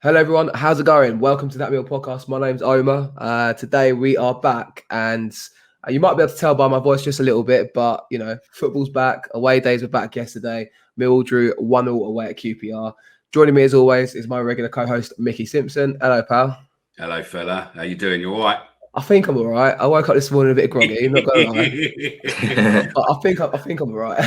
Hello everyone, how's it going? Welcome to That Meal Podcast. My name's Omar. Today we are back, and you might be able to tell by my voice just a little bit, but football's back. Away days were back yesterday. Millwall drew 1-0 away at QPR. Joining me as always is my regular co-host Mickey Simpson. Hello, pal. Hello, fella. How you doing? You all right? I think I'm all right. I woke up this morning a bit groggy. Not gonna lie. I think I'm all right.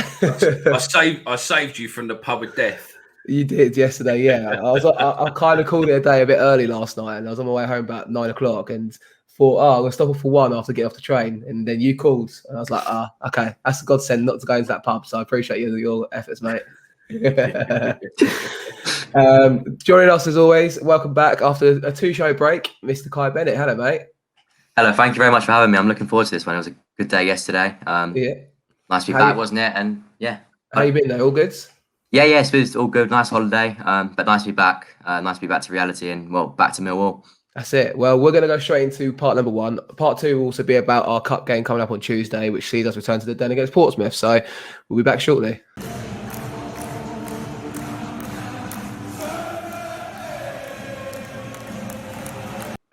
I saved you from the pub of death. You did yesterday, yeah. I kind of called it a day a bit early last night, and I was on my way home about 9 o'clock, and thought, I'm gonna stop off for one after getting off the train, and then you called, and I was like, okay, that's a godsend not to go into that pub. So I appreciate your efforts, mate. Joining us as always, welcome back after a 2-show break, Mr. Kai Bennett. Hello, mate. Hello, thank you very much for having me. I'm looking forward to this one. It was a good day yesterday. Yeah, nice to be back, wasn't it? And yeah, how you been though? All good? Yeah, it's been all good. Nice holiday, but nice to be back. Nice to be back to reality and back to Millwall. That's it. Well, we're going to go straight into part number 1. Part 2 will also be about our cup game coming up on Tuesday, which sees us return to the Den against Portsmouth. So we'll be back shortly.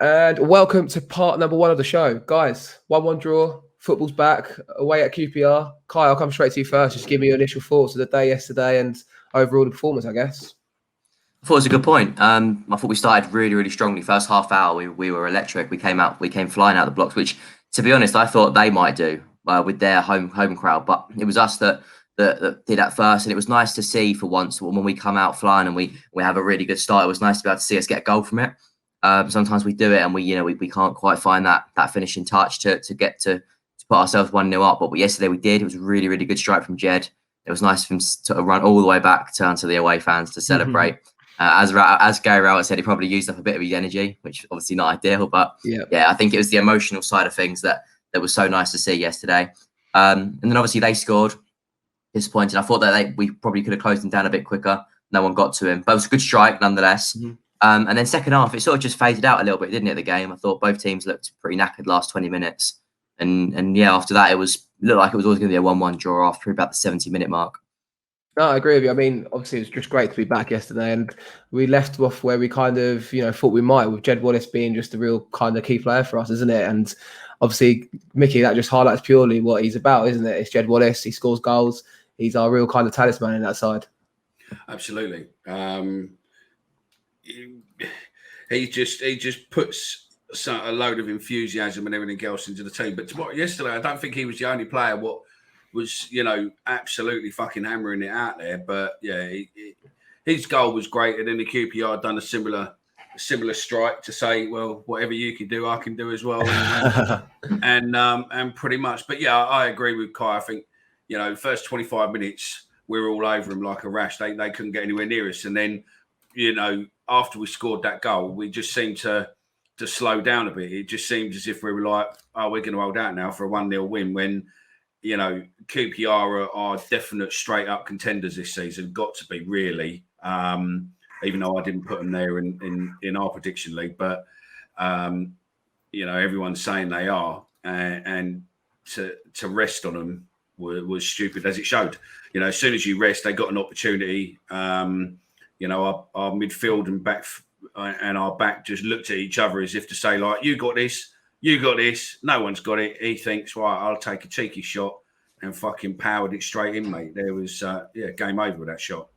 And welcome to part number 1 of the show. Guys, 1-1 draw. Football's back, away at QPR. Kai, I'll come straight to you first. Just give me your initial thoughts of the day yesterday and overall the performance, I guess. I thought it was a good point. I thought we started really, really strongly. First half hour, we were electric. We came flying out of the blocks, which, to be honest, I thought they might do with their home crowd. But it was us that did that first, and it was nice to see for once when we come out flying and we have a really good start. It was nice to be able to see us get a goal from it. Sometimes we do it and we can't quite find that finishing touch to get to put ourselves 1-0 up. But yesterday we did. It was a really, really good strike from Jed. It was nice for him to run all the way back, turn to the away fans to celebrate. As Gary Rowett said, he probably used up a bit of his energy, which obviously not ideal. But yeah, I think it was the emotional side of things that was so nice to see yesterday. And then obviously they scored. Disappointed. I thought that we probably could have closed him down a bit quicker. No one got to him, but it was a good strike nonetheless. And then second half, it sort of just faded out a little bit, didn't it? The game. I thought both teams looked pretty knackered last 20 minutes. And yeah, after that, looked like it was always going to be a 1-1 draw after about the 70-minute mark. No, I agree with you. I mean, obviously, it was just great to be back yesterday, and we left off where we kind of, thought we might, with Jed Wallace being just a real kind of key player for us, isn't it? And obviously, Mickey, that just highlights purely what he's about, isn't it? It's Jed Wallace. He scores goals. He's our real kind of talisman in that side. Absolutely. He just puts a load of enthusiasm and everything else into the team. But yesterday, I don't think he was the only player what was, absolutely fucking hammering it out there. But yeah, his goal was great. And then the QPR done a similar strike to say, well, whatever you can do, I can do as well. And pretty much. But yeah, I agree with Kai. I think, first 25 minutes, we were all over him like a rash. They couldn't get anywhere near us. And then, after we scored that goal, we just seemed to slow down a bit. It just seemed as if we were like, we're going to hold out now for a 1-0 win when, QPR are definite straight up contenders this season. Got to be really, even though I didn't put them there in our prediction league. But, everyone's saying they are. And to rest on them was stupid, as it showed. As soon as you rest, they got an opportunity. Our midfield and back and our back just looked at each other as if to say, like, you got this. No one's got it. He thinks, right, I'll take a cheeky shot, and fucking powered it straight in, mate. There was, game over with that shot.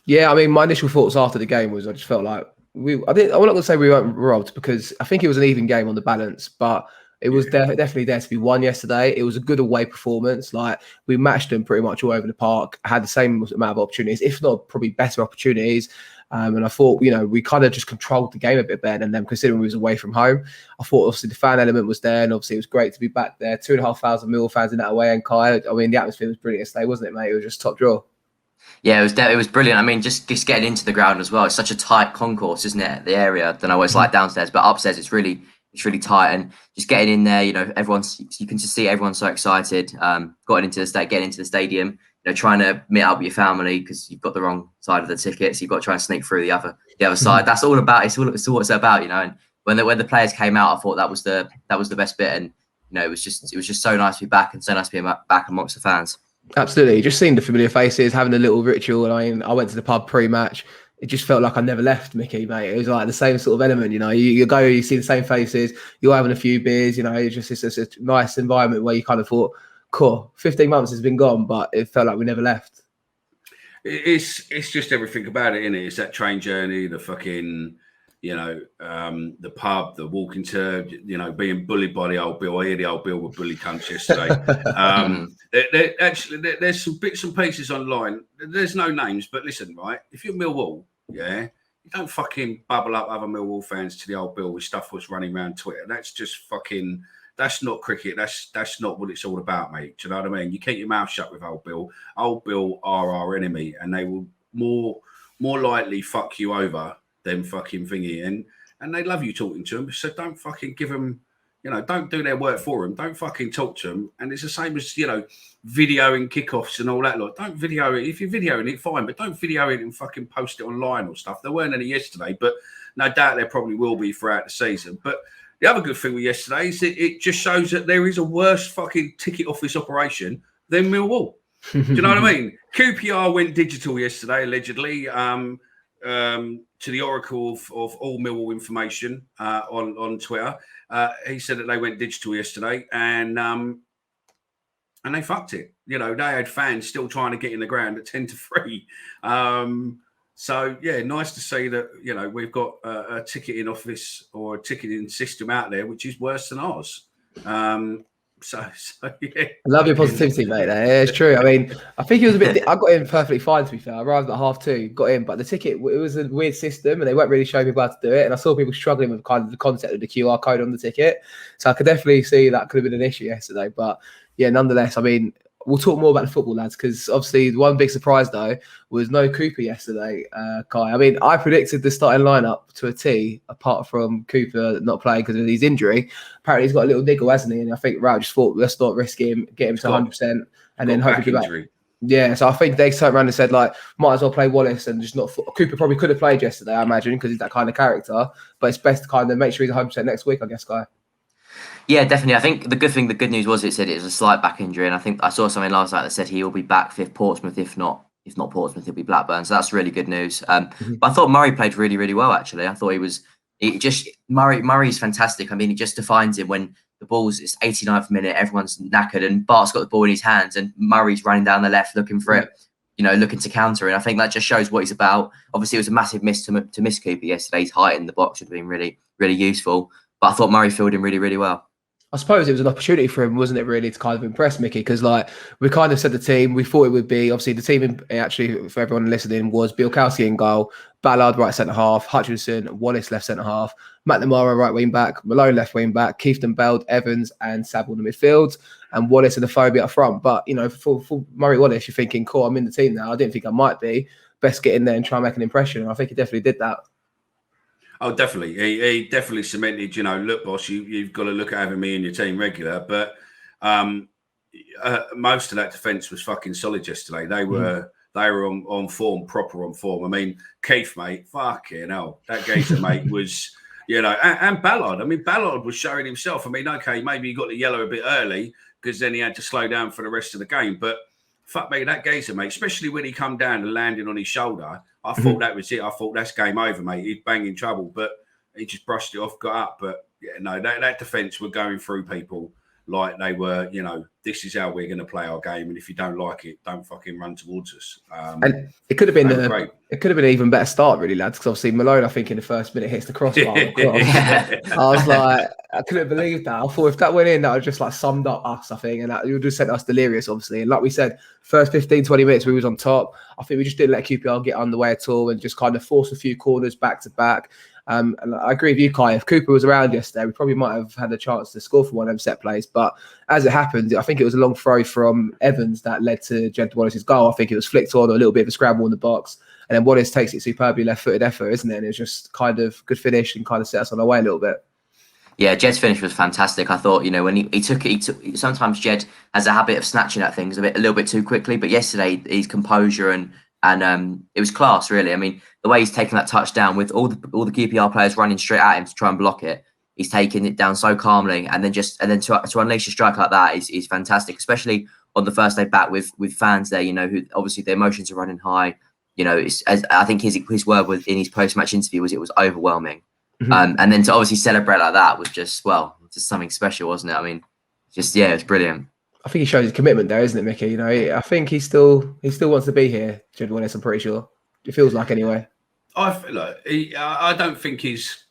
Yeah, I mean, my initial thoughts after the game was I just felt like I'm not going to say we weren't robbed, because I think it was an even game on the balance, but it was definitely there to be won yesterday. It was a good away performance. Like, we matched them pretty much all over the park, had the same amount of opportunities, if not probably better opportunities. And I thought, we kind of just controlled the game a bit better than them, considering we was away from home. I thought, obviously, the fan element was there, and obviously it was great to be back there. 2,500 Millwall fans in that away end, Kai. I mean, the atmosphere was brilliant yesterday, wasn't it, mate? It was just top draw. Yeah, it was brilliant. I mean, just getting into the ground as well. It's such a tight concourse, isn't it? The area. I don't know what it's like downstairs, but upstairs it's really tight. And just getting in there, you can just see everyone's so excited. Getting into the stadium. Trying to meet up with your family because you've got the wrong side of the tickets. You've got to try and sneak through the other side. That's all about. It's all what it's about, And when the players came out, I thought that was the best bit. And it was just so nice to be back, and so nice to be back amongst the fans. Absolutely, just seeing the familiar faces, having a little ritual. And I went to the pub pre-match. it just felt like I never left Mickey, mate. It was like the same sort of element, you know. You go, you see the same faces, you're having a few beers, you know. It's just a nice environment where you kind of thought, cool, 15 months has been gone, but it felt like we never left. It's just everything about it, isn't it? It's that train journey, the fucking, you know, the pub, the walking to, you know, being bullied by the old Bill. I hear the old Bill were bully cunts yesterday. There's some bits and pieces online. There's no names, but listen, right? If you're Millwall, yeah, you don't fucking bubble up other Millwall fans to the old Bill with stuff was running around Twitter. That's just fucking. That's not cricket. That's not what it's all about, mate. Do you know what I mean? You keep your mouth shut with old Bill. Old Bill are our enemy, and they will more likely fuck you over than fucking thingy. And they love you talking to them. So don't fucking give them, you know, don't do their work for them. Don't fucking talk to them. And it's the same as, you know, videoing kickoffs and all that. Like, don't video it. If you're videoing it, fine, but don't video it and fucking post it online or stuff. There weren't any yesterday, but no doubt there probably will be throughout the season. But the other good thing with yesterday is it just shows that there is a worse fucking ticket office operation than Millwall. Do you know what I mean? QPR went digital yesterday, allegedly, to the oracle of all Millwall information on Twitter. He said that they went digital yesterday, and they fucked it. You know, they had fans still trying to get in the ground at 10-3. So, yeah, nice to see that, you know, we've got a ticketing office or a ticketing system out there, which is worse than ours. So yeah. I love your positivity, mate. There. It's true. I mean, I think it was a bit. I got in perfectly fine, to be fair. I arrived at 2:30, got in, but the ticket, it was a weird system, and they weren't really showing people how to do it. And I saw people struggling with kind of the concept of the QR code on the ticket. So I could definitely see that could have been an issue yesterday. But yeah, nonetheless, I mean, we'll talk more about the football, lads, because obviously one big surprise though was no Cooper yesterday, Kai. I mean, I predicted the starting lineup to a T, apart from Cooper not playing because of his injury. Apparently, he's got a little niggle, hasn't he? And I think Rao just thought, let's not risk him, get him to 100%, and then hopefully back. Yeah, so I think they turned around and said, like, might as well play Wallace and just not. Cooper probably could have played yesterday, I imagine, because he's that kind of character. But it's best to kind of make sure he's 100% next week, I guess, Kai. Yeah, definitely. I think the good news was it said it was a slight back injury, and I think I saw something last night that said he'll be back if Portsmouth, if not Portsmouth, he'll be Blackburn. So that's really good news. But I thought Murray played really, really well. Actually, I thought Murray's fantastic. I mean, it just defines him when the ball's it's 89th minute, everyone's knackered, and Bart's got the ball in his hands, and Murray's running down the left looking for it, you know, looking to counter. And I think that just shows what he's about. Obviously, it was a massive miss to miss Cooper yesterday. His height in the box would have been really, really useful. But I thought Murray filled in really, really well. I suppose it was an opportunity for him, wasn't it, really, to kind of impress Mickey? Because, like, we kind of said the team, we thought it would be, obviously, the team, actually, for everyone listening, was Bielkowski in goal, Ballard right centre-half, Hutchinson, Wallace left centre-half, McNamara right wing-back, Malone left wing-back, Kieftenbeld, Evans and Saville in the midfield, and Wallace and Aphobia up front. But, you know, for Murray Wallace, you're thinking, cool, I'm in the team now. I didn't think I might be. Best get in there and try and make an impression. And I think he definitely did that. Oh, definitely. He definitely cemented, you know, look, boss, you've got to look at having me in your team regular. But most of that defence was fucking solid yesterday. They were on form, proper on form. I mean, Keith, mate, fucking hell. That geezer, mate, was, you know, and Ballard. I mean, Ballard was showing himself. I mean, okay, maybe he got the yellow a bit early because then he had to slow down for the rest of the game. But fuck me, that geezer, mate, especially when he come down and landed on his shoulder, I thought that was it. I thought that's game over, mate. He'd bang in trouble, but he just brushed it off, got up. But yeah, no, that defence were going through people like they were, you know, this is how we're going to play our game, and if you don't like it, don't fucking run towards us. And it could have been an even better start, really, lads, because obviously Malone, I think in the first minute hits the crossbar. I was like, I couldn't believe that. I thought if that went in, that would just like summed up us, I think, and that would just sent us delirious, obviously. And like we said, first 15, 20 minutes we was on top. I think we just didn't let QPR get underway at all and just kind of force a few corners back to back. And I agree with you, Kai. If Cooper was around yesterday, we probably might have had a chance to score for one of them set plays. But as it happened, I think it was a long throw from Evans that led to Jed Wallace's goal. I think it was flicked on, a little bit of a scramble in the box. And then Wallace takes it superbly left-footed effort, isn't it? And it was just kind of good finish and kind of set us on our way a little bit. Yeah, Jed's finish was fantastic. I thought, you know, when he took it, sometimes Jed has a habit of snatching at things a little bit too quickly. But yesterday, his composure and it was class, really. I mean, the way he's taken that touchdown with all the QPR players running straight at him to try and block it, he's taking it down so calmly, and then to unleash a strike like that is fantastic, especially on the first day back with fans there. You know, who obviously their emotions are running high. I think his word in his post-match interview was it was overwhelming. Mhm. And then to obviously celebrate like that was just something special, wasn't it? I mean, it was brilliant. I think he shows his commitment there, isn't it, Mickey? I think he still wants to be here, Jed Wallace. I'm pretty sure. It feels like anyway. I don't think his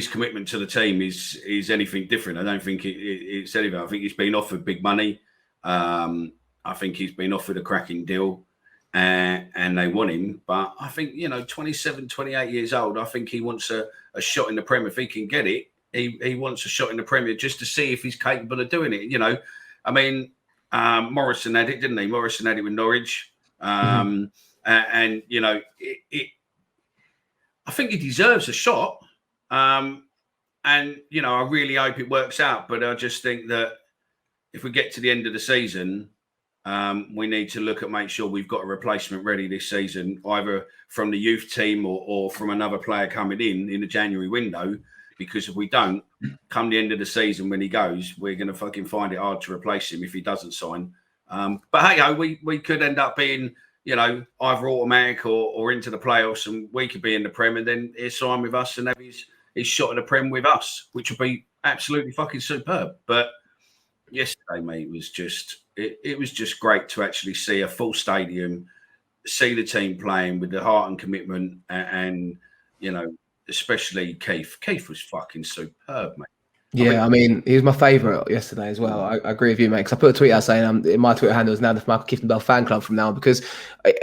commitment to the team is anything different. I don't think it's anything. I think he's been offered big money. I think he's been offered a cracking deal, and they want him. But I think 27, 28 years old. I think he wants a shot in the Premier. If he can get it, he wants a shot in the Premier just to see if he's capable of doing it. I mean, Morrison had it, didn't he? Morrison had it with Norwich. And I think he deserves a shot. I really hope it works out. But I just think that if we get to the end of the season, we need to make sure we've got a replacement ready this season, either from the youth team or from another player coming in the January window. Because if we don't, come the end of the season when he goes, we're going to fucking find it hard to replace him if he doesn't sign. But hey, we could end up being, either automatic or into the playoffs, and we could be in the Prem, and then he'll sign with us and have his shot at the Prem with us, which would be absolutely fucking superb. But yesterday, mate, it was just great to actually see a full stadium, see the team playing with the heart and commitment, and especially Keith. Keith was fucking superb, mate. Yeah, I mean, he was my favourite yesterday as well. I agree with you, mate. Because I put a tweet out saying my Twitter handle is now the Maikel Kieftenbeld fan club from now on, because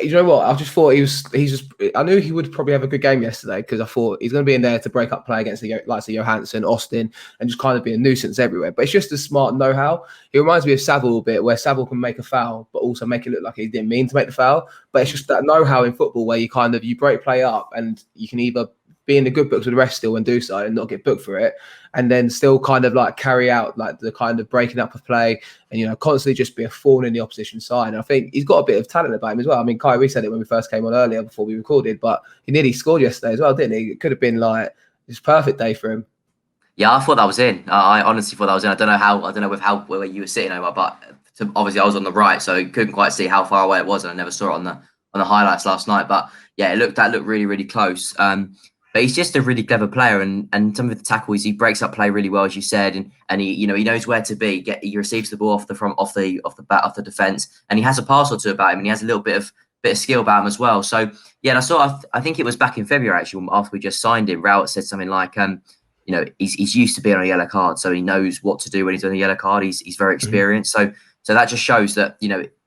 you know what? I just thought I knew he would probably have a good game yesterday, because I thought he's going to be in there to break up play against the likes of Johansson, Austin, and just kind of be a nuisance everywhere. But it's just a smart know-how. He reminds me of Saville a bit, where Saville can make a foul, but also make it look like he didn't mean to make the foul. But it's just that know-how in football where you break play up, and you can either be in the good books with the rest still and do so and not get booked for it, and then still kind of like carry out like the kind of breaking up of play and constantly just be a thorn in the opposition side. And I think he's got a bit of talent about him as well. I mean, Kyrie said it when we first came on earlier before we recorded, but he nearly scored yesterday as well, didn't he? It could have been like this perfect day for him. Yeah, I thought that was in. I honestly thought that was in. I don't know where you were sitting, Omar, but obviously I was on the right, so couldn't quite see how far away it was, and I never saw it on the highlights last night. But yeah, that looked really, really close. But he's just a really clever player, and some of the tackles, he breaks up play really well, as you said, and he he knows where to be. He receives the ball off the defense, and he has a pass or two about him, and he has a little bit of skill about him as well. So yeah, I think it was back in February actually after we just signed him. Rowett said something like, he's used to being on a yellow card, so he knows what to do when he's on a yellow card. He's very experienced, so that just shows that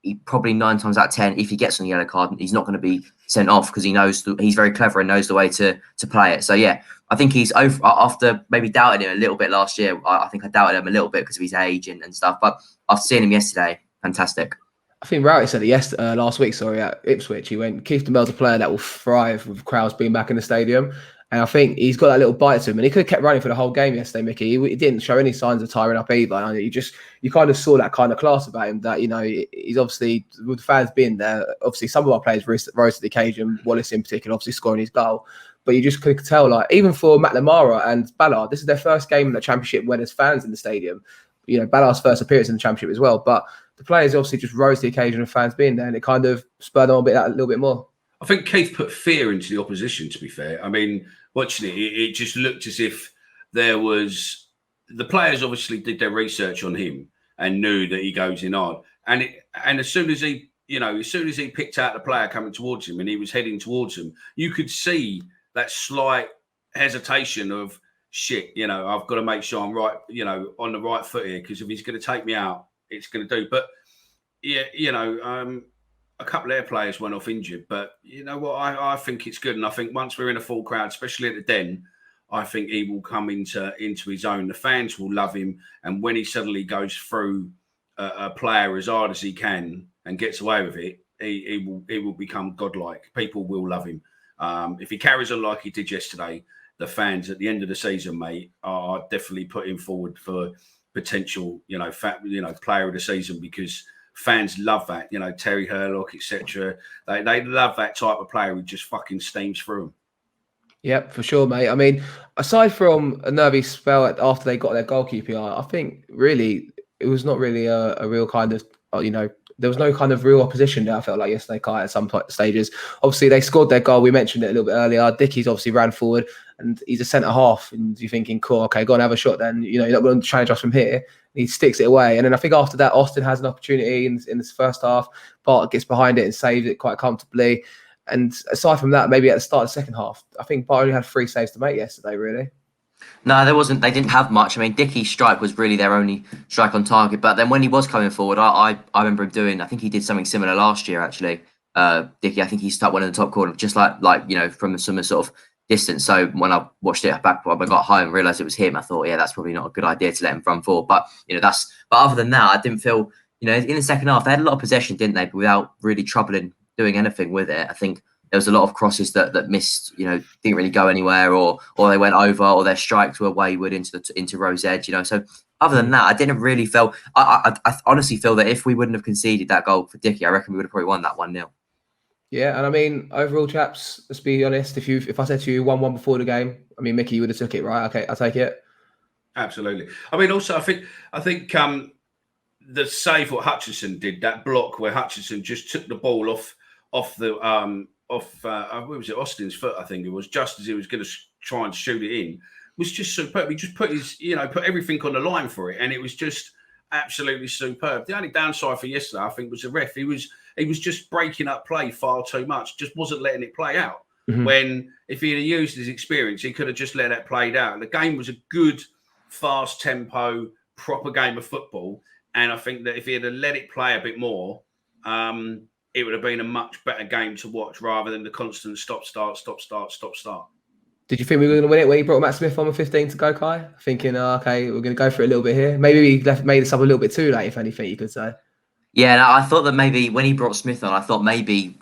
he probably 9 times out of 10, if he gets on a yellow card, he's not going to be sent off, because he knows he's very clever and knows the way to play it. So yeah, I think he's over, after maybe doubting him a little bit last year. I think I doubted him a little bit because of his age and stuff. But after seeing him yesterday, fantastic. I think Rowett said it last week, at Ipswich. He went, Kieftenbeld's a player that will thrive with crowds being back in the stadium. And I think he's got that little bite to him. And he could have kept running for the whole game yesterday, Mickey. He didn't show any signs of tiring up either. And you kind of saw that kind of class about him, that, he's obviously, with the fans being there, obviously some of our players rose to the occasion, Wallace in particular, obviously scoring his goal. But you just could tell, like, even for McNamara and Ballard, this is their first game in the Championship where there's fans in the stadium. Ballard's first appearance in the Championship as well. But the players obviously just rose to the occasion of fans being there, and it kind of spurred on a little bit more. I think Keith put fear into the opposition, to be fair. I mean, watching it just looked as if there was... The players obviously did their research on him and knew that he goes in hard. And as soon as he picked out the player coming towards him and he was heading towards him, you could see that slight hesitation of, shit, I've got to make sure I'm right, on the right foot here, because if he's going to take me out, it's going to do. But, yeah, a couple of their players went off injured, but you know what? I think it's good, and I think once we're in a full crowd, especially at the Den, I think he will come into his own. The fans will love him, and when he suddenly goes through a player as hard as he can and gets away with it, he will become godlike. People will love him. If he carries on like he did yesterday, the fans at the end of the season, mate, are definitely putting forward for potential, player of the season, because fans love that, Terry Hurlock, etc. They love that type of player who just fucking steams through them. Yep, for sure, mate. I mean, aside from a nervy spell after they got their goal QPR, I think really it was not really a real kind of there was no kind of real opposition there. I felt like yesterday, Kai, at some stages. Obviously, they scored their goal. We mentioned it a little bit earlier. Dickie's obviously ran forward, and he's a centre half. And you're thinking, cool, okay, go and have a shot. Then you're not going to challenge us from here. And he sticks it away. And then I think after that, Austin has an opportunity in this first half. Bart gets behind it and saves it quite comfortably. And aside from that, maybe at the start of the second half, I think Bart only had 3 saves to make yesterday, really. No, there wasn't. They didn't have much. I mean, Dickie's strike was really their only strike on target. But then when he was coming forward, I remember him doing. I think he did something similar last year, actually. Dickie, I think he stuck one in the top corner, just like from some sort of distance. So when I watched it back when I got home, realised it was him. I thought, yeah, that's probably not a good idea to let him run forward. But But other than that, I didn't feel. In the second half, they had a lot of possession, didn't they? But without really troubling doing anything with it. I think there was a lot of crosses that missed, didn't really go anywhere, or they went over, or their strikes were wayward into Rose Edge, So other than that, I didn't really feel. I honestly feel that if we wouldn't have conceded that goal for Dickie, I reckon we would have probably won that 1-0. Yeah, and I mean, overall, chaps, let's be honest. If I said to you 1-1 before the game, I mean, Mickey, you would have took it, right? Okay, I'll take it. Absolutely. I mean, also, I think the save what Hutchinson did, that block where Hutchinson just took the ball off the where was it, Austin's foot, I think it was, just as he was going to try and shoot it in, was just superb. He just put his, put everything on the line for it, and it was just absolutely superb. The only downside for yesterday, I think, was the ref. He was just breaking up play far too much, just wasn't letting it play out. Mm-hmm. When if he had used his experience, he could have just let that played out. The game was a good, fast tempo, proper game of football, and I think that if he had let it play a bit more, it would have been a much better game to watch rather than the constant stop, start. Did you think we were going to win it when he brought Matt Smith on with 15 to go, Kai? Thinking, okay, we're going to go for it a little bit here. Maybe he made this up a little bit too late, if anything, you could say. Yeah, no, I thought that maybe when he brought Smith on, I thought maybe,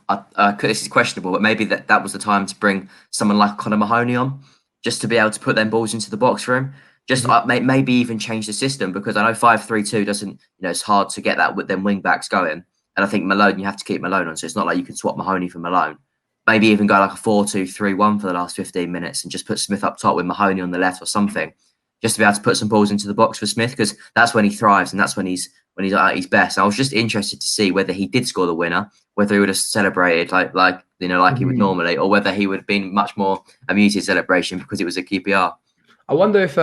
this is questionable, but maybe that was the time to bring someone like Conor Mahoney on, just to be able to put them balls into the box for him. Just maybe even change the system, because I know 5-3-2 doesn't, it's hard to get that with them wing backs going. And I think Malone, you have to keep Malone on. So it's not like you can swap Mahoney for Malone. Maybe even go like a 4-2-3-1 for the last 15 minutes and just put Smith up top with Mahoney on the left or something, just to be able to put some balls into the box for Smith, because that's when he thrives and that's when he's at his best. I was just interested to see whether he did score the winner, whether he would have celebrated like he would normally, or whether he would have been much more a muted celebration because it was a QPR. I wonder if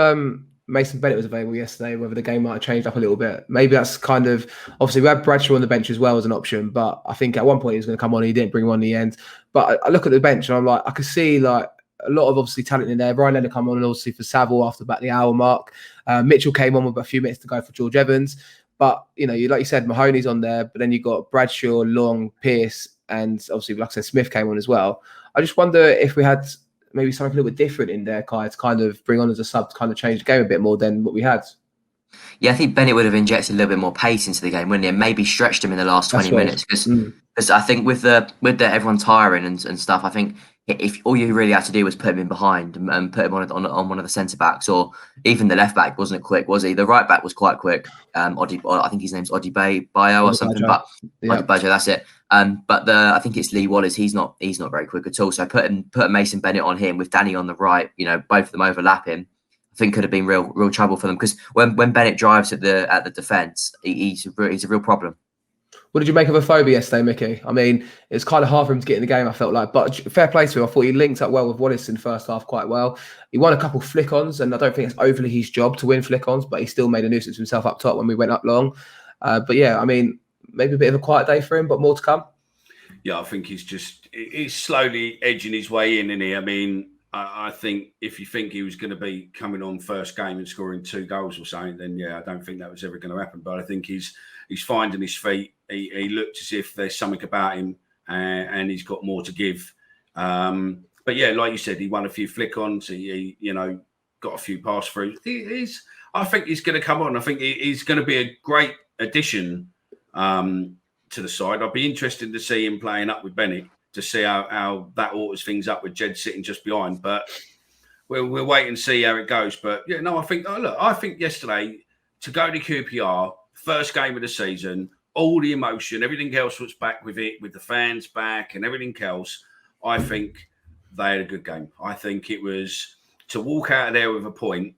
Mason Bennett was available yesterday, whether the game might have changed up a little bit. Maybe that's kind of, obviously we had Bradshaw on the bench as well as an option, but I think at one point he was going to come on, he didn't bring him on in the end. But I look at the bench and I'm like, I could see like a lot of obviously talent in there. Ryan Leonard come on, and obviously for Saville after about the hour mark. Mitchell came on with a few minutes to go for George Evans. But, like you said, Mahoney's on there, but then you've got Bradshaw, Long, Pearce, and obviously, like I said, Smith came on as well. I just wonder if we had maybe something a little bit different in there, Kai, to kind of bring on as a sub to kind of change the game a bit more than what we had. Yeah, I think Bennett would have injected a little bit more pace into the game, wouldn't he? And maybe stretched him in the last 20 minutes. Because I think with the everyone tiring and stuff, I think if all you really had to do was put him in behind and put him on one of the centre backs, or even the left back wasn't quick, was he? The right back was quite quick. I think his name's Bayo or something, but Bajo, that's it. But I think it's Lee Wallace. He's not very quick at all. So put Mason Bennett on him with Danny on the right. Both of them overlapping. I think could have been real trouble for them, because when Bennett drives at the defence, he's a real problem. What did you make of Afobe yesterday, Mickey? I mean, it was kind of hard for him to get in the game, I felt like. But fair play to him. I thought he linked up well with Wallace in the first half quite well. He won a couple of flick-ons, and I don't think it's overly his job to win flick-ons, but he still made a nuisance of himself up top when we went up long. But yeah, I mean, maybe a bit of a quiet day for him, but more to come. Yeah, I think he's slowly edging his way in, isn't he? I mean, I think if you think he was going to be coming on first game and scoring 2 goals or something, then yeah, I don't think that was ever going to happen. But I think he's finding his feet. He looked as if there's something about him, and he's got more to give. But yeah, like you said, he won a few flick-ons. He got a few pass-throughs. I think he's going to come on. I think he's going to be a great addition to the side. I'd be interested to see him playing up with Bennett, to see how that alters things up with Jed sitting just behind. But we'll wait and see how it goes. But yeah, no, I think yesterday, to go to QPR, first game of the season, all the emotion, everything else was back with it, with the fans back and everything else. I think they had a good game. I think it was, to walk out of there with a point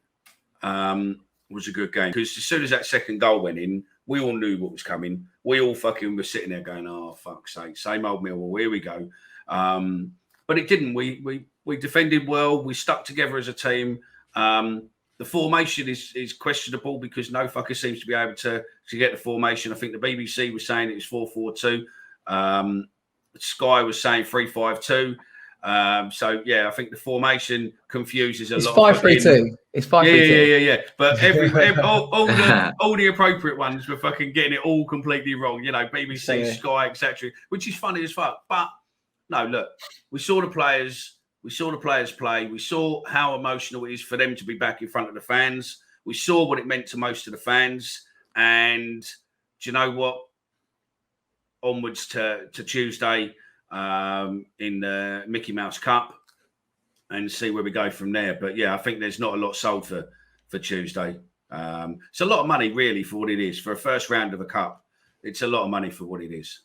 was a good game. Because as soon as that second goal went in, We all knew what was coming. We all fucking were sitting there going, "Oh, fuck's sake, same old Millwall. Here we go." But it didn't. We defended well. We stuck together as a team. The formation is questionable because no fucker seems to be able to get the formation. I think the BBC was saying it was 4-4-2. Sky was saying 3-5-2. So yeah, I think the formation confuses a lot. It's 5-3-2. It's 5-3-2. Yeah. But all the appropriate ones were fucking getting it all completely wrong. You know, BBC, Sky, etc., which is funny as fuck. But no, look, we saw the players. We saw the players play. We saw how emotional it is for them to be back in front of the fans. We saw what it meant to most of the fans. And do you know what? Onwards to Tuesday in the Mickey Mouse Cup and see where we go from there. But yeah, I think there's not a lot sold for Tuesday. It's a lot of money really for what it is. For a first round of a cup, it's a lot of money for what it is.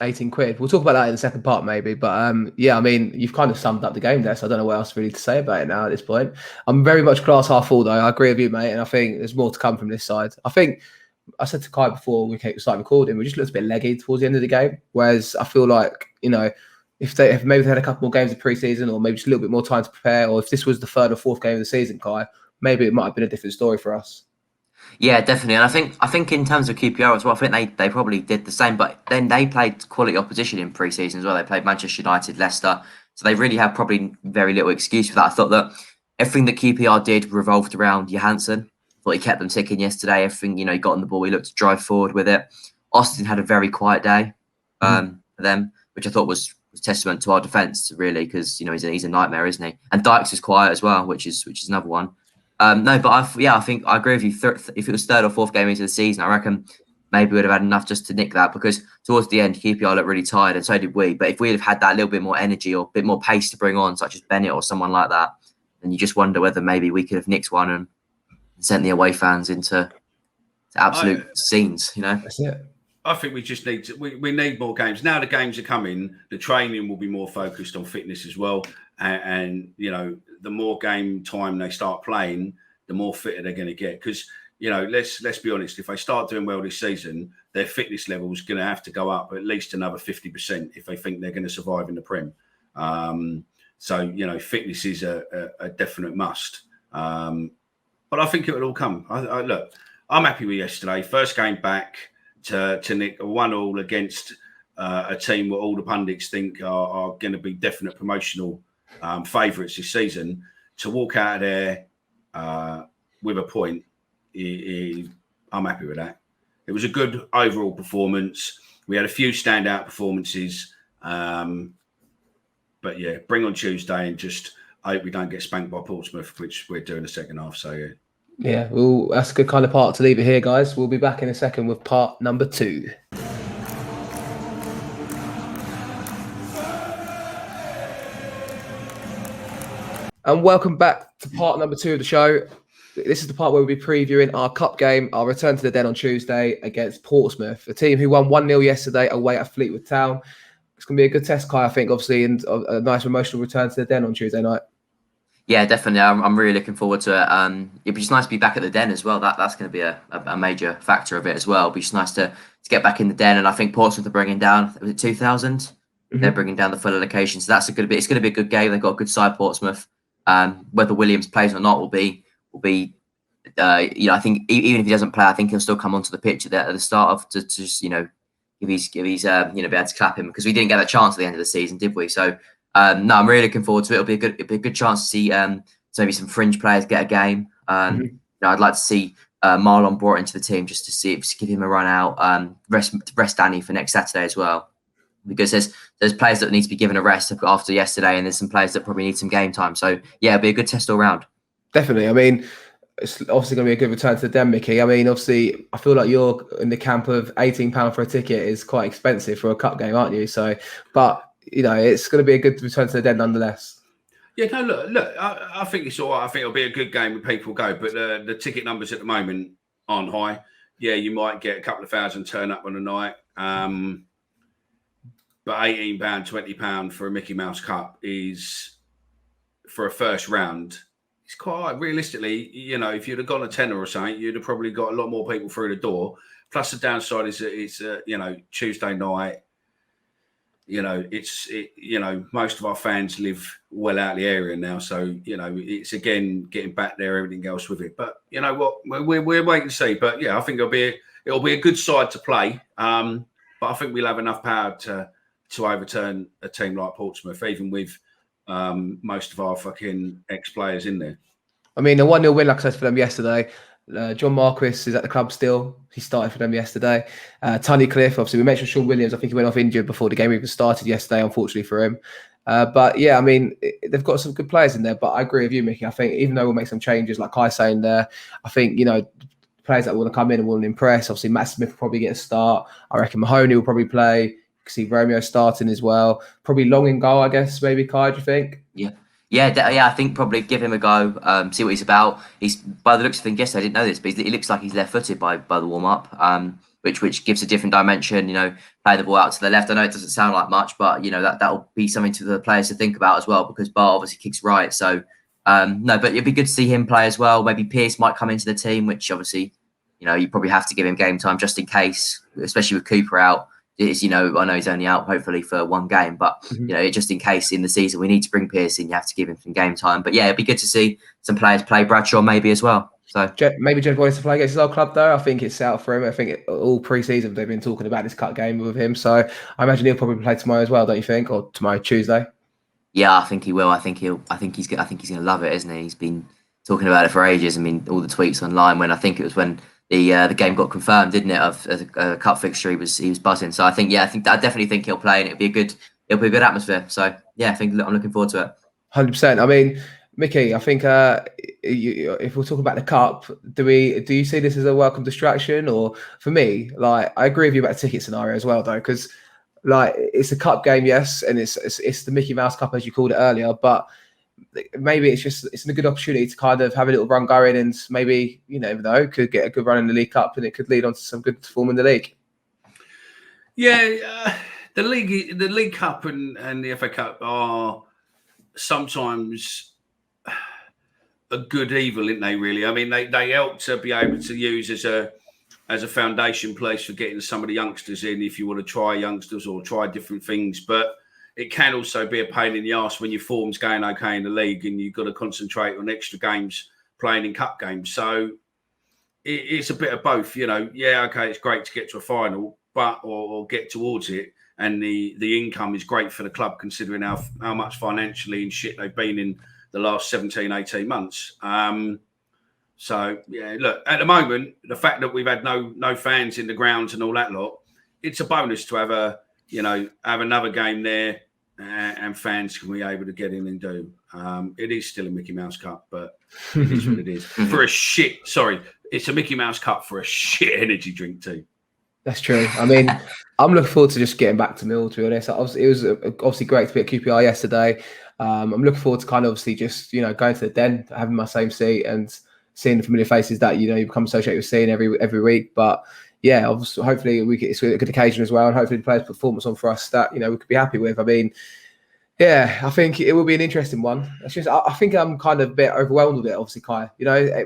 18 quid. We'll talk about that in the second part maybe. But yeah, I mean, you've kind of summed up the game there, so I don't know what else really to say about it now at this point. I'm very much glass half full though. I agree with you, mate, and I think there's more to come from this side. I think I said to Kai before we started recording, we just looked a bit leggy towards the end of the game. Whereas I feel like, you know, if maybe they had a couple more games of pre-season or maybe just a little bit more time to prepare, or if this was the third or fourth game of the season, Kai, maybe it might have been a different story for us. Yeah, definitely. And I think in terms of QPR as well, I think they probably did the same, but then they played quality opposition in pre-season as well. They played Manchester United, Leicester. So they really have probably very little excuse for that. I thought that everything that QPR did revolved around Johansson. I thought he kept them ticking yesterday. Everything, you know, he got on the ball, he looked to drive forward with it. Austin had a very quiet day for them, which I thought was testament to our defence, really, because, you know, he's a nightmare, isn't he? And Dykes is quiet as well, which is another one. No, but I think I agree with you. If it was third or fourth game into the season, I reckon maybe we'd have had enough just to nick that, because towards the end, QPR looked really tired, and so did we. But if we'd have had that little bit more energy or a bit more pace to bring on, such as Bennett or someone like that, then you just wonder whether maybe we could have nicked one and sent the away fans into absolute scenes, you know? That's it. I think we just need we need more games. Now the games are coming, the training will be more focused on fitness as well. And you know, the more game time they start playing, the more fitter they're going to get. Because, you know, let's be honest, if they start doing well this season, their fitness level is going to have to go up at least another 50% if they think they're going to survive in the Prem. So, you know, fitness is a definite must. But I think it will all come. Look, I'm happy with yesterday. First game back to nick a 1-1 against a team where all the pundits think are going to be definite promotional favourites this season. To walk out of there with a point, I'm happy with that. It was a good overall performance. We had a few standout performances. But yeah, bring on Tuesday and just hope we don't get spanked by Portsmouth, which we're doing the second half. So yeah. Yeah, well, that's a good kind of part to leave it here, guys. We'll be back in a second with part number 2. And welcome back to part number 2 of the show. This is the part where we'll be previewing our cup game, our return to the Den on Tuesday against Portsmouth, a team who won 1-0 yesterday away at Fleetwood Town. It's going to be a good test, Kai, I think, obviously, and a nice emotional return to the Den on Tuesday night. Yeah, definitely. I'm really looking forward to it. It'd be just nice to be back at the Den as well. That's going to be a major factor of it as well. It'd be just nice to get back in the Den. And I think Portsmouth are bringing down, was it 2,000? Mm-hmm. They're bringing down the full allocation. So it's going to be a good game. They've got a good side, Portsmouth. Whether Williams plays or not will be. You know, I think even if he doesn't play, I think he'll still come onto the pitch at the start of to just, you know, give his you know, be able to clap him, because we didn't get a chance at the end of the season, did we? So. No, I'm really looking forward to it. It'll be a good chance to see maybe some fringe players get a game. You know, I'd like to see Marlon brought into the team just to give him a run out. Rest Danny for next Saturday as well, because there's players that need to be given a rest after yesterday, and there's some players that probably need some game time. So yeah, it'll be a good test all round. Definitely. I mean, it's obviously going to be a good return to the Den, Mickey. I mean, obviously, I feel like you're in the camp of £18 for a ticket is quite expensive for a cup game, aren't you? So, but you know, it's going to be a good return to the Den nonetheless. Yeah, no, look, I think it's all right. I think it'll be a good game when people go, but the ticket numbers at the moment aren't high. Yeah, you might get a couple of thousand turn up on a night, but £18, £20 for a Mickey Mouse Cup is, for a first round, it's quite realistically, you know, if you'd have gone a tenner or something, you'd have probably got a lot more people through the door. Plus the downside is that it's Tuesday night. Most of our fans live well out of the area now, so it's again getting back there, everything else with it. But you know what, we're waiting to see. But yeah, I think it'll be a good side to play. But I think we'll have enough power to overturn a team like Portsmouth, even with most of our fucking ex-players in there. I mean, a 1-0 win, like I said, for them yesterday. John Marquis is at the club still. He started for them yesterday. Tunnicliffe, obviously, we mentioned Sean Williams. I think he went off injured before the game even started yesterday, unfortunately for him. But yeah, I mean, they've got some good players in there. But I agree with you, Mickey. I think even though we'll make some changes, like Kai's saying there, I think, players that want to come in and want to impress. Obviously, Matt Smith will probably get a start. I reckon Mahoney will probably play. You can see Romeo starting as well. Probably Long in goal, I guess, maybe, Kai, do you think? Yeah, I think probably give him a go, see what he's about. He's, by the looks of things, yes, I didn't know this, but he looks like he's left-footed by the warm-up, which gives a different dimension, play the ball out to the left. I know it doesn't sound like much, but, that'll be something to the players to think about as well, because Bar obviously kicks right. So, no, but it'd be good to see him play as well. Maybe Pearce might come into the team, which obviously, you probably have to give him game time just in case, especially with Cooper out. It's, I know he's only out hopefully for one game, but just in case in the season we need to bring Pearce in, you have to give him some game time. But yeah, it'd be good to see some players play. Bradshaw maybe as well. So maybe Jed wants to play against his old club though. I think it's out for him. I think all pre-season they've been talking about this cut game with him. So I imagine he'll probably play tomorrow as well, don't you think? Or tomorrow, Tuesday? Yeah, I think he will. I think he's going to love it, isn't he? He's been talking about it for ages. I mean, all the tweets online when the game got confirmed, didn't it? Of a cup fixture, he was buzzing. So I definitely think he'll play, and it'll be a good atmosphere. So yeah, I'm looking forward to it. 100%. I mean, Mickey, I think if we're talking about the cup, do you see this as a welcome distraction? Or for me, like I agree with you about the ticket scenario as well, though, because like it's a cup game, yes, and it's the Mickey Mouse Cup as you called it earlier, but maybe it's a good opportunity to kind of have a little run going, and maybe could get a good run in the League Cup, and it could lead on to some good form in the league. Yeah, the League Cup and the FA Cup are sometimes a good evil, aren't they? Really, I mean, they help to be able to use as a foundation place for getting some of the youngsters in if you want to try youngsters or try different things, but it can also be a pain in the arse when your form's going okay in the league and you've got to concentrate on extra games playing in cup games. So it's a bit of both, Yeah, okay, it's great to get to a final, but or get towards it, and the income is great for the club considering how much financially and shit they've been in the last 17, 18 months. So yeah, look, at the moment, the fact that we've had no fans in the grounds and all that lot, it's a bonus to have have another game there. And fans can be able to get in and do. It is still a Mickey Mouse Cup, but it is what it is. It's a Mickey Mouse Cup for a shit energy drink too. That's true. I mean, I'm looking forward to just getting back to Mill, to be honest. It was obviously great to be at QPR yesterday. I'm looking forward to kind of obviously just, going to the Den, having my same seat and seeing the familiar faces that, you become associated with seeing every week. But yeah, obviously, hopefully it's a good occasion as well, and hopefully the players' performance on for us that we could be happy with. I mean, yeah, I think it will be an interesting one. It's just I think I'm kind of a bit overwhelmed with it. Obviously, Kai,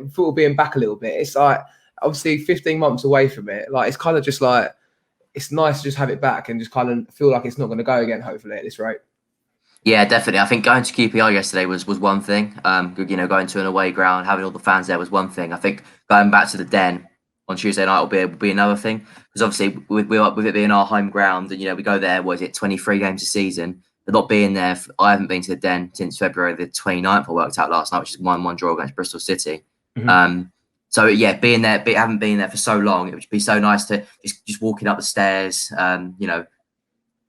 football being back a little bit. It's like obviously 15 months away from it. Like it's kind of just like it's nice to just have it back and just kind of feel like it's not going to go again. Hopefully, at this rate. Yeah, definitely. I think going to QPR yesterday was one thing. Going to an away ground, having all the fans there was one thing. I think going back to the Den on Tuesday night will be another thing, because obviously with it being our home ground, and we go there, 23 games a season, but not being there, I haven't been to the Den since February the 29th. I worked out last night, which is 1-1 draw against Bristol City. Mm-hmm. So yeah, being there, having been there for so long, it would be so nice to just walking up the stairs,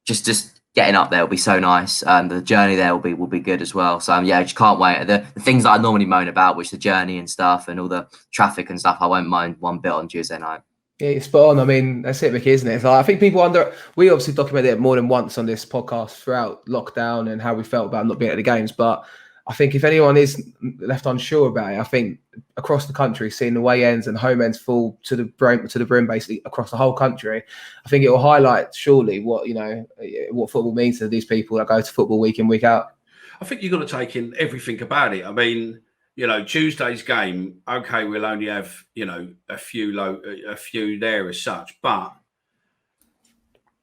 just getting up there will be so nice. The journey there will be good as well. So yeah, I just can't wait. The things that I normally moan about, which the journey and stuff and all the traffic and stuff, I won't mind one bit on Tuesday night. Yeah, it's spot on. I mean, that's it, Mickey, isn't it? So I think people we obviously documented it more than once on this podcast throughout lockdown and how we felt about not being at the games. But I think if anyone is left unsure about it, I think across the country, seeing the away ends and home ends full to the brim, basically across the whole country, I think it will highlight surely what football means to these people that go to football week in, week out. I think you've got to take in everything about it. I mean, Tuesday's game, okay, we'll only have, a few there as such, but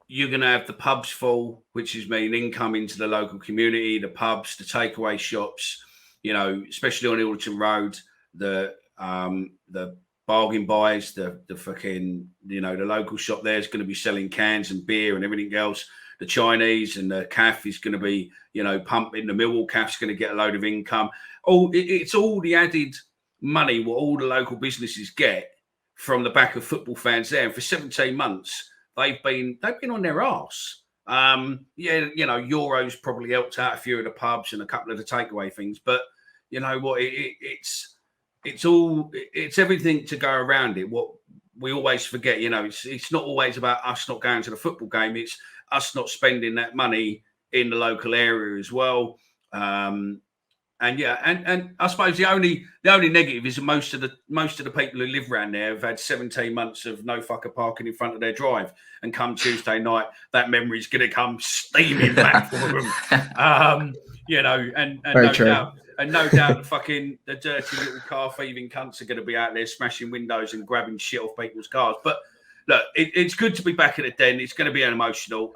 you're going to have the pubs full, which is mean income into the local community, the pubs, the takeaway shops, especially on Ilderton Road, the bargain buys, the fucking, the local shop there is going to be selling cans and beer and everything else. The Chinese and the cafe is going to be, pumping. The Millwall cafe is going to get a load of income. It's all the added money what all the local businesses get from the back of football fans there. And for 17 months, they've been on their arse. Euros probably helped out a few of the pubs and a couple of the takeaway things, but you know what? It's everything to go around it. What we always forget, it's not always about us not going to the football game. It's us not spending that money in the local area as well. And I suppose the only negative is most of the people who live around there have had 17 months of no fucker parking in front of their drive, and come Tuesday night, that memory is going to come steaming back for them. And no doubt, the dirty little car thieving cunts are going to be out there smashing windows and grabbing shit off people's cars. But look, it's good to be back at the Den. It's going to be emotional.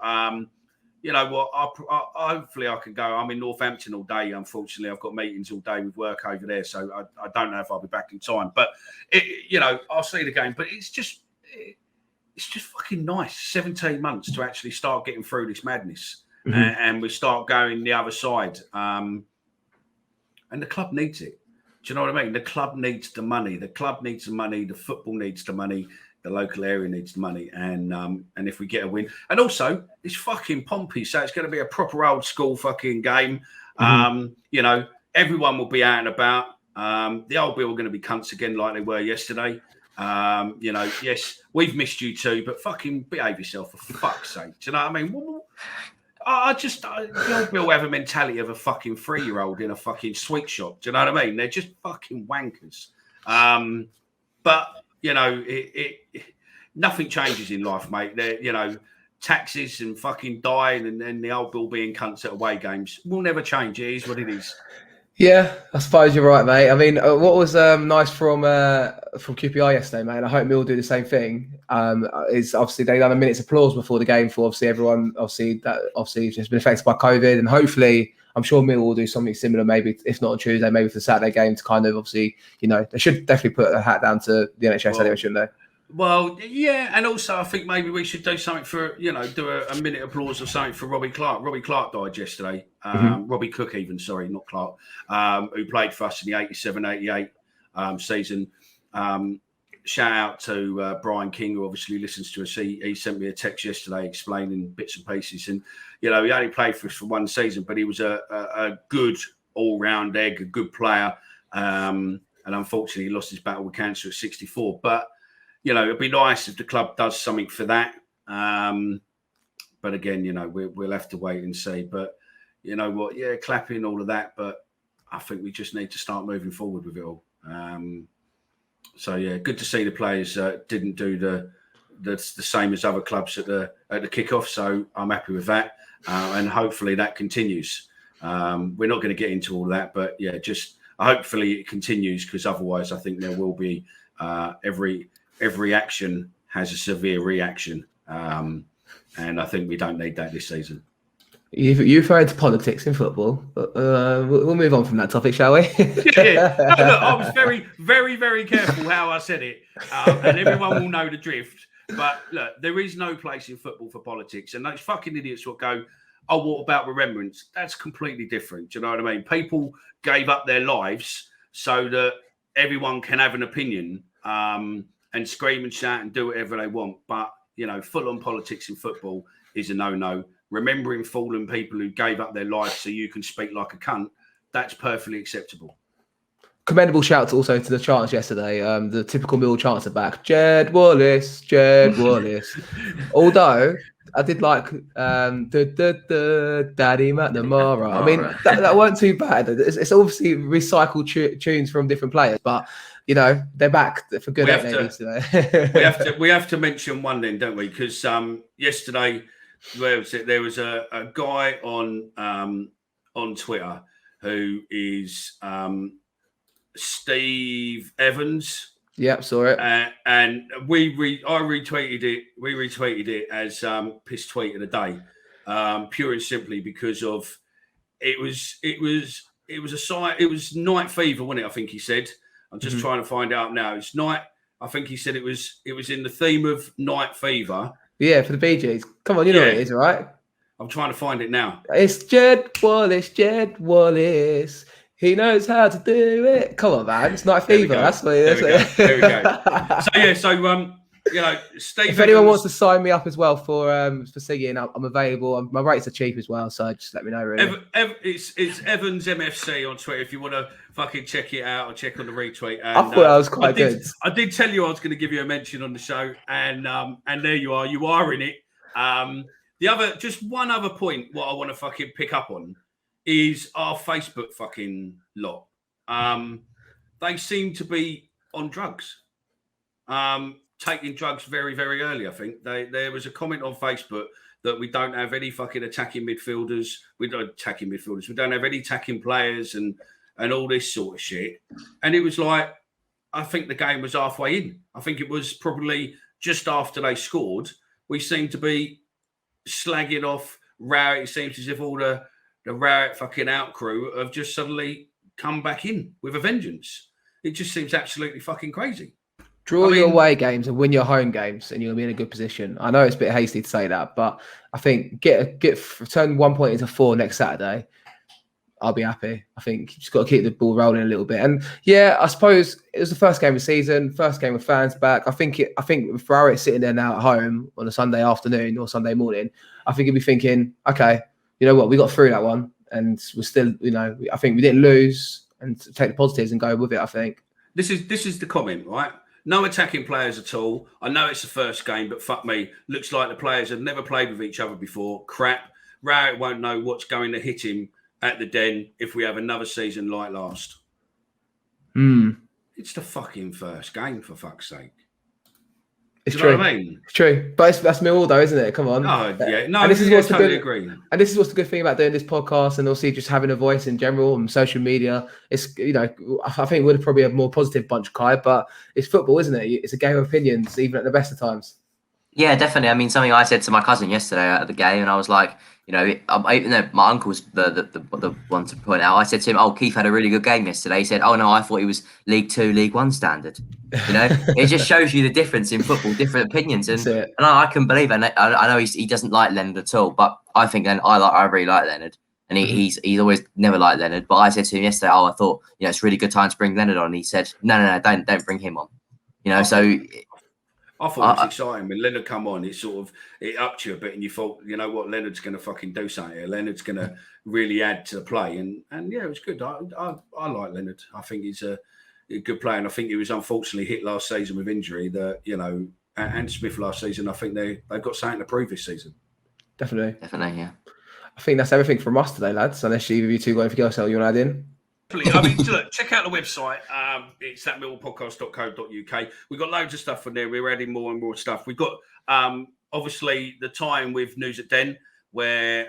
You know what? Hopefully I can go. I'm in Northampton all day. Unfortunately, I've got meetings all day with work over there, so I don't know if I'll be back in time. But I'll see the game. But it's just fucking nice. 17 months to actually start getting through this madness, and we start going the other side. And the club needs it. Do you know what I mean? The club needs the money. The club needs the money. The football needs the money. The local area needs the money, and if we get a win, and also it's fucking Pompey, so it's going to be a proper old school fucking game. Everyone will be out and about. The old Bill are going to be cunts again like they were yesterday. Yes, we've missed you too, but fucking behave yourself for fuck's sake. Do you know what I mean? The old Bill have a mentality of a fucking 3-year-old in a fucking sweet shop. Do you know what I mean? They're just fucking wankers. But nothing changes in life, mate. Taxes and fucking dying, and then the old Bill being cunts at away games will never change. It is what it is. Yeah, I suppose you're right, mate. I mean, what was nice from QPR yesterday, mate, and I hope Mill do the same thing, is obviously they done a minute's applause before the game for obviously everyone, obviously has been affected by COVID, and hopefully I'm sure Mill will do something similar, maybe if not on Tuesday, maybe for the Saturday game, to kind of obviously, they should definitely put a hat down to the NHS anyway, shouldn't they? Well, yeah, and also I think maybe we should do something for, do a minute applause or something for Robbie Clark. Robbie Clark died yesterday. Robbie Cook even, sorry, not Clark, who played for us in the 87-88 season. Shout out to Brian King, who obviously listens to us. He sent me a text yesterday explaining bits and pieces. And, he only played for us for one season, but he was a good all-round egg, a good player. And unfortunately, he lost his battle with cancer at 64. But, it'd be nice if the club does something for that. But again, we'll have to wait and see. But you know what? Yeah, clapping all of that. But I think we just need to start moving forward with it all. So yeah, good to see the players didn't do the same as other clubs at the kickoff. So I'm happy with that, and hopefully that continues. We're not going to get into all that, but yeah, just hopefully it continues, because otherwise I think there will be every action has a severe reaction, and I think we don't need that this season. You refer into politics in football, but we'll move on from that topic, shall we? Yeah. No, look, I was very, very, very careful how I said it, and everyone will know the drift. But look, there is no place in football for politics, and those fucking idiots will go, "Oh, what about remembrance?" That's completely different. Do you know what I mean? People gave up their lives so that everyone can have an opinion, and scream and shout and do whatever they want. But full-on politics in football is a no-no. Remembering fallen people who gave up their lives so you can speak like a cunt, that's perfectly acceptable. Commendable shouts also to the chants yesterday. The typical Mill chants are back. Jed Wallace, Jed Wallace. Although I did like Daddy McNamara. I mean, that weren't too bad. It's obviously recycled tunes from different players, but they're back for good. We have to mention one then, don't we? Because yesterday, where was it? There was a guy on Twitter who is Steve Evans. Yep, saw it. And I retweeted it. We retweeted it as piss tweet of the day, pure and simply because of it was a sign. It was night fever, wasn't it? I think he said. I'm just trying to find out now. It's night. I think he said it was in the theme of night fever. Yeah, for the Bee Gees. Come on, you know what it is, right? I'm trying to find it now. It's Jed Wallace. He knows how to do it. Come on, man. It's night fever. That's what it is. There we go. Steve. If anyone wants to sign me up as well for singing, I'm available. My rates are cheap as well, so just let me know. Really, it's Evans MFC on Twitter if you want to fucking check it out or check on the retweet. And, I thought that was quite good. I did tell you I was going to give you a mention on the show, and there you are. You are in it. Just one other point. What I want to fucking pick up on is our Facebook fucking lot. They seem to be on drugs. Taking drugs very, very early, I think. There was a comment on Facebook that we don't have any fucking attacking midfielders. We don't have any attacking players and all this sort of shit. And it was like, I think the game was halfway in. I think it was probably just after they scored. We seemed to be slagging off Rowett. It seems as if all the Rowett fucking out crew have just suddenly come back in with a vengeance. It just seems absolutely fucking crazy. Draw your away games and win your home games, and you'll be in a good position. I know it's a bit hasty to say that, but I think turn 1 point into 4 next Saturday. I'll be happy. I think you just got to keep the ball rolling a little bit. And yeah, I suppose it was the first game of the season, first game with fans back. I think if Rowett sitting there now at home on a Sunday afternoon or Sunday morning, I think he'd be thinking, okay, you know what, we got through that one, and we're still, I think we didn't lose, and take the positives and go with it. I think this is the comment, right? No attacking players at all. I know it's the first game, but fuck me. Looks like the players have never played with each other before. Crap. Rowett won't know what's going to hit him at the Den if we have another season like last. It's the fucking first game, for fuck's sake. It's true. Know what I mean? It's true. But that's Millwall, though, isn't it? Come on. Oh, yeah. No, and this is what's totally agree. And this is what's the good thing about doing this podcast, and also just having a voice in general and social media. It's, I think we're probably a more positive bunch, Kai, but it's football, isn't it? It's a game of opinions, even at the best of times. Yeah, definitely. I mean, something I said to my cousin yesterday at the game, and I was like, my uncle's the one to point out. I said to him, "Oh, Keith had a really good game yesterday." He said, "Oh no, I thought he was League 2, League 1 standard." It just shows you the difference in football, different opinions, and I can believe it. And I know he doesn't like Leonard at all, but I think I really like Leonard, and he's always never liked Leonard. But I said to him yesterday, "Oh, I thought it's a really good time to bring Leonard on." And he said, "No, don't bring him on." So. I thought it was exciting when Leonard come on. It upped you a bit, and you thought, you know what, Leonard's going to fucking do something here. Leonard's going to really add to the play, and yeah, it was good. I like Leonard. I think he's a good player, and I think he was unfortunately hit last season with injury. And Smith last season. I think they've got something to prove this season. Definitely, yeah. I think that's everything from us today, lads. Unless either of you two got anything else you want to add in. I mean, look, check out the website. It's that millwallpodcast.co.uk. We've got loads of stuff on there. We're adding more and more stuff. We've got obviously the time with News at Den, where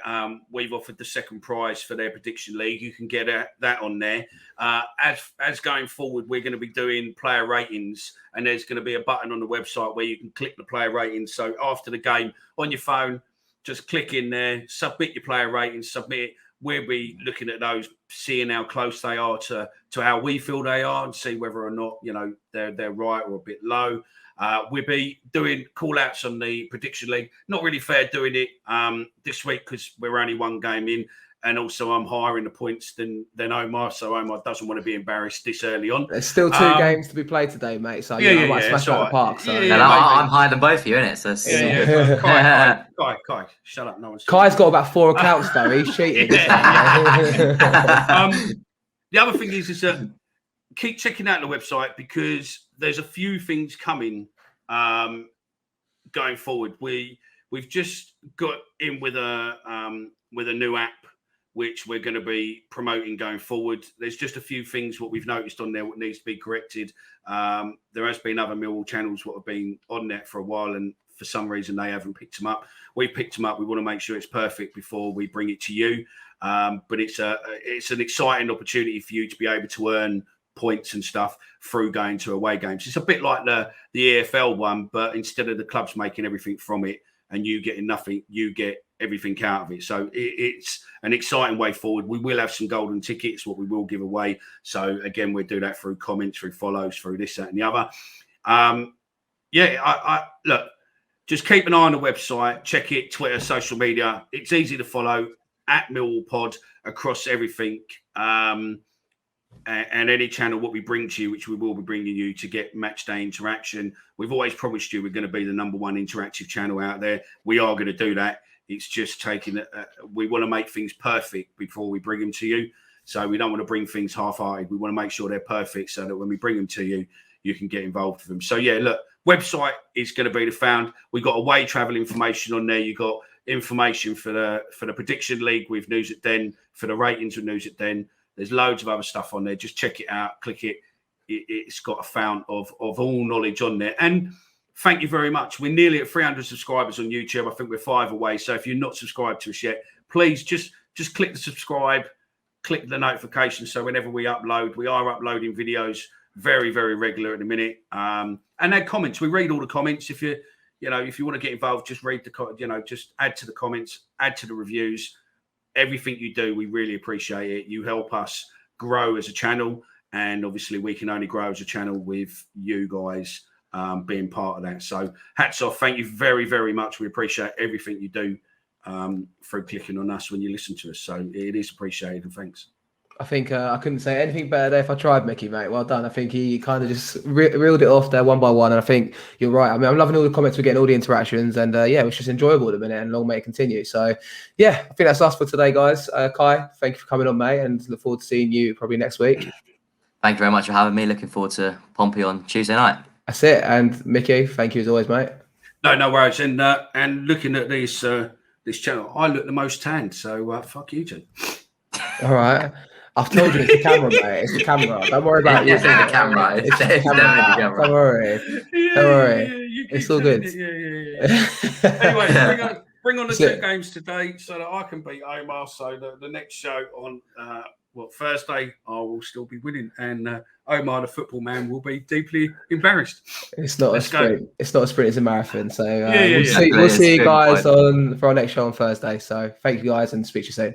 we've offered the second prize for their prediction league. You can get that on there. As going forward, we're going to be doing player ratings, and there's going to be a button on the website where you can click the player ratings. So after the game on your phone, just click in there, submit your player ratings, submit it. We'll be looking at those, seeing how close they are to how we feel they are, and see whether or not they're right or a bit low. We'll be doing call outs on the prediction league. Not really fair doing it this week because we're only one game in, and also I'm higher in the points than Omar, so Omar doesn't want to be embarrassed this early on. There's still 2 games to be played today, mate. So I might smash out the park. So I'm higher than both of you, innit? So Kai, shut up. No one's Kai's got about 4 accounts though. He's cheating. The other thing is that keep checking out the website, because there's a few things coming going forward. We've just got in with a new app, which we're going to be promoting going forward. There's just a few things what we've noticed on there what needs to be corrected. There has been other Millwall channels what have been on there for a while, and for some reason they haven't picked them up. We picked them up. We want to make sure it's perfect before we bring it to you. But it's an exciting opportunity for you to be able to earn points and stuff through going to away games. It's a bit like the EFL one, but instead of the clubs making everything from it and you getting nothing, you get everything out of it. So it's an exciting way forward. We will have some golden tickets, what we will give away. So again, we'll do that through comments, through follows, through this, that, and the other. Look, just keep an eye on the website, check it, Twitter, social media. It's easy to follow at Millwall Pod across everything. And any channel, what we bring to you, which we will be bringing you to get match day interaction. We've always promised you we're going to be the #1 interactive channel out there. We are going to do that. It's just taking we want to make things perfect before we bring them to you. So we don't want to bring things half-hearted. We want to make sure they're perfect so that when we bring them to you, you can get involved with them. So yeah, look, website is going to be found. We've got away travel information on there. You've got information for the prediction league with News at Den, for the ratings with News at Den. There's loads of other stuff on there. Just check it out, click it. It's got a fount of all knowledge on there. And thank you very much. We're nearly at 300 subscribers on YouTube. I think we're 5 away. So if you're not subscribed to us yet, please just click the subscribe, click the notification. So whenever we upload, we are uploading videos very, very regular at the minute. And add comments. We read all the comments. If you want to get involved, just read just add to the comments, add to the reviews. Everything you do, we really appreciate it. You help us grow as a channel. And obviously we can only grow as a channel with you guys being part of that. So hats off. Thank you very, very much. We appreciate everything you do through clicking on us when you listen to us. So it is appreciated, and thanks. I think I couldn't say anything better there if I tried, Mickey, mate. Well done. I think he kind of just reeled it off there one by one. And I think you're right. I mean, I'm loving all the comments we're getting, all the interactions. And it was just enjoyable at the minute, and long may it continue. So, yeah, I think that's us for today, guys. Kai, thank you for coming on, mate. And look forward to seeing you probably next week. Thank you very much for having me. Looking forward to Pompey on Tuesday night. That's it. And Mickey, thank you as always, mate. No worries. And looking at this channel, I look the most tanned. So fuck you two. All right. I've told you it's the camera, mate. It's the camera. Don't worry about it. It's the camera. It's the camera. Don't worry. Don't worry. It's all good. Anyway, bring on the 2 games today so that I can beat Omar. So the next show on Thursday, I will still be winning, and Omar, the football man, will be deeply embarrassed. It's not a sprint. It's not a sprint. It's a marathon. So we'll see you guys for our next show on Thursday. So thank you guys, and speak to you soon.